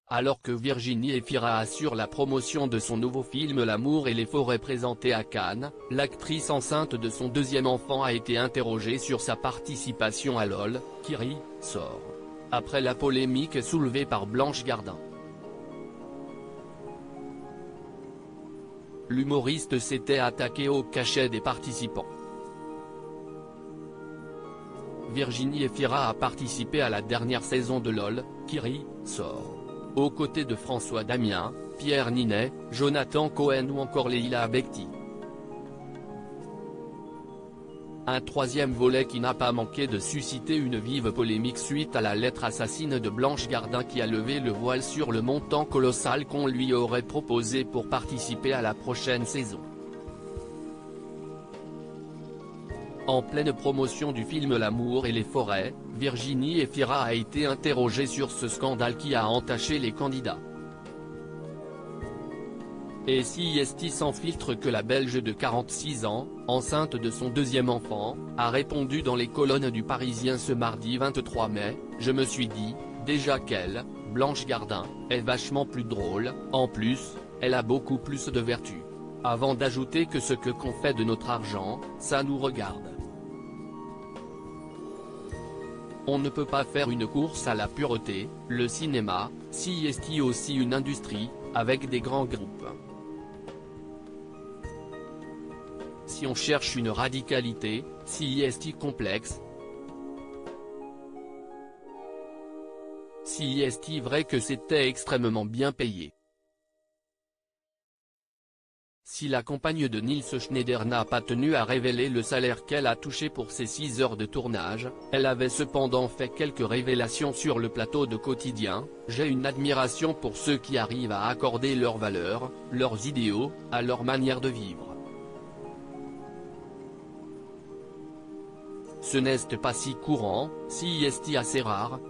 Alors que Virginie Efira assure la promotion de son nouveau film L'amour et les forêts présenté à Cannes, l'actrice enceinte de son deuxième enfant a été interrogée sur sa participation à LOL, qui sort. Après la polémique soulevée par Blanche Gardin. L'humoriste s'était attaqué au cachet des participants. Virginie Efira a participé à la dernière saison de LOL, qui sort. Aux côtés de François Damien, Pierre Ninet, Jonathan Cohen ou encore Leila Abekti. Un troisième volet qui n'a pas manqué de susciter une vive polémique suite à la lettre assassine de Blanche Gardin qui a levé le voile sur le montant colossal qu'on lui aurait proposé pour participer à la prochaine saison. En pleine promotion du film L'amour et les forêts, Virginie Efira a été interrogée sur ce scandale qui a entaché les candidats. Et si est sans filtre que la Belge de 46 ans, enceinte de son deuxième enfant, a répondu dans les colonnes du Parisien ce mardi 23 mai, je me suis dit, déjà qu'elle, Blanche Gardin, est vachement plus drôle, en plus, elle a beaucoup plus de vertu. Avant d'ajouter que ce que qu'on fait de notre argent, ça nous regarde. On ne peut pas faire une course à la pureté, le cinéma, si est aussi une industrie, avec des grands groupes. Si on cherche une radicalité, si est complexe. Si est vrai que c'était extrêmement bien payé. Si la compagne de Nils Schneider n'a pas tenu à révéler le salaire qu'elle a touché pour ses 6 heures de tournage, elle avait cependant fait quelques révélations sur le plateau de Quotidien. J'ai une admiration pour ceux qui arrivent à accorder leurs valeurs, leurs idéaux, à leur manière de vivre. Ce n'est pas si courant, si est assez rare.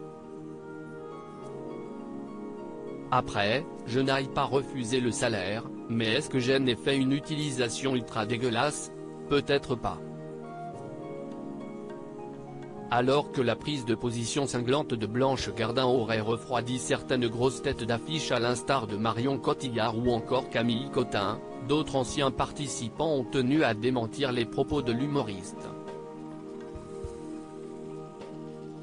Après, je n'aille pas refuser le salaire, mais est-ce que j'en ai fait une utilisation ultra dégueulasse? Peut-être pas. Alors que la prise de position cinglante de Blanche Gardin aurait refroidi certaines grosses têtes d'affiche à l'instar de Marion Cotillard ou encore Camille Cotin, d'autres anciens participants ont tenu à démentir les propos de l'humoriste.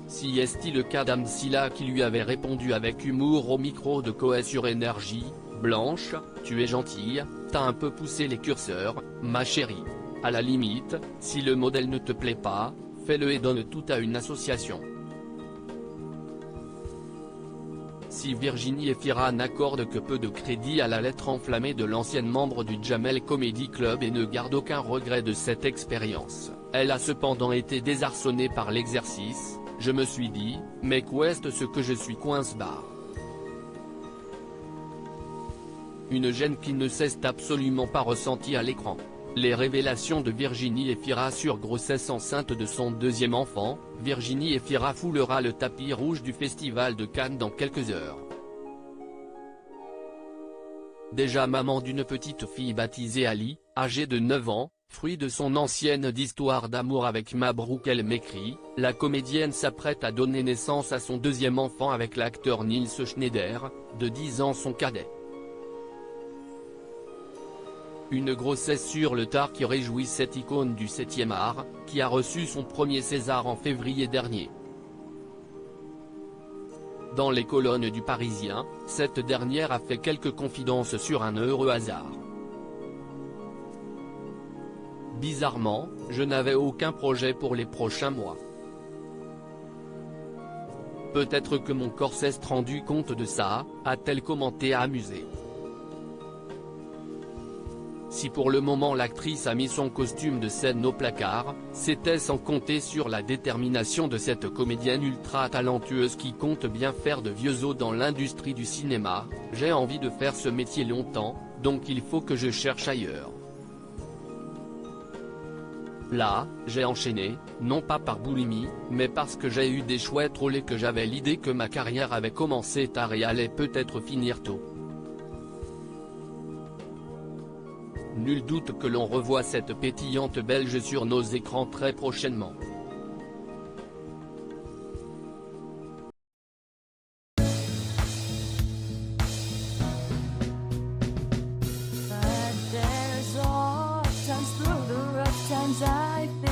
Si est le cas d'Amsila qui lui avait répondu avec humour au micro de Coé sur Énergie, Blanche, tu es gentille, t'as un peu poussé les curseurs, ma chérie. À la limite, si le modèle ne te plaît pas, fais-le et donne tout à une association. Si Virginie Efira n'accorde que peu de crédit à la lettre enflammée de l'ancienne membre du Jamel Comedy Club et ne garde aucun regret de cette expérience, elle a cependant été désarçonnée par l'exercice. Je me suis dit, mais qu'est-ce ce que je suis coince-barre. Une gêne qui ne s'est absolument pas ressentie à l'écran. Les révélations de Virginie Efira sur grossesse enceinte de son deuxième enfant, Virginie Efira foulera le tapis rouge du Festival de Cannes dans quelques heures. Déjà maman d'une petite fille baptisée Ali, âgée de 9 ans, fruit de son ancienne histoire d'amour avec Mabrouk El Mekri, la comédienne s'apprête à donner naissance à son deuxième enfant avec l'acteur Nils Schneider, de 10 ans son cadet. Une grossesse sur le tard qui réjouit cette icône du 7e art, qui a reçu son premier César en février dernier. Dans les colonnes du Parisien, cette dernière a fait quelques confidences sur un heureux hasard. Bizarrement, je n'avais aucun projet pour les prochains mois. Peut-être que mon corps s'est rendu compte de ça, a-t-elle commenté amusée. Si pour le moment l'actrice a mis son costume de scène au placard, c'était sans compter sur la détermination de cette comédienne ultra talentueuse qui compte bien faire de vieux os dans l'industrie du cinéma. J'ai envie de faire ce métier longtemps, donc il faut que je cherche ailleurs. Là, j'ai enchaîné, non pas par boulimie, mais parce que j'ai eu des chouettes rôles et que j'avais l'idée que ma carrière avait commencé tard et allait peut-être finir tôt. Nul doute que l'on revoit cette pétillante Belge sur nos écrans très prochainement. I've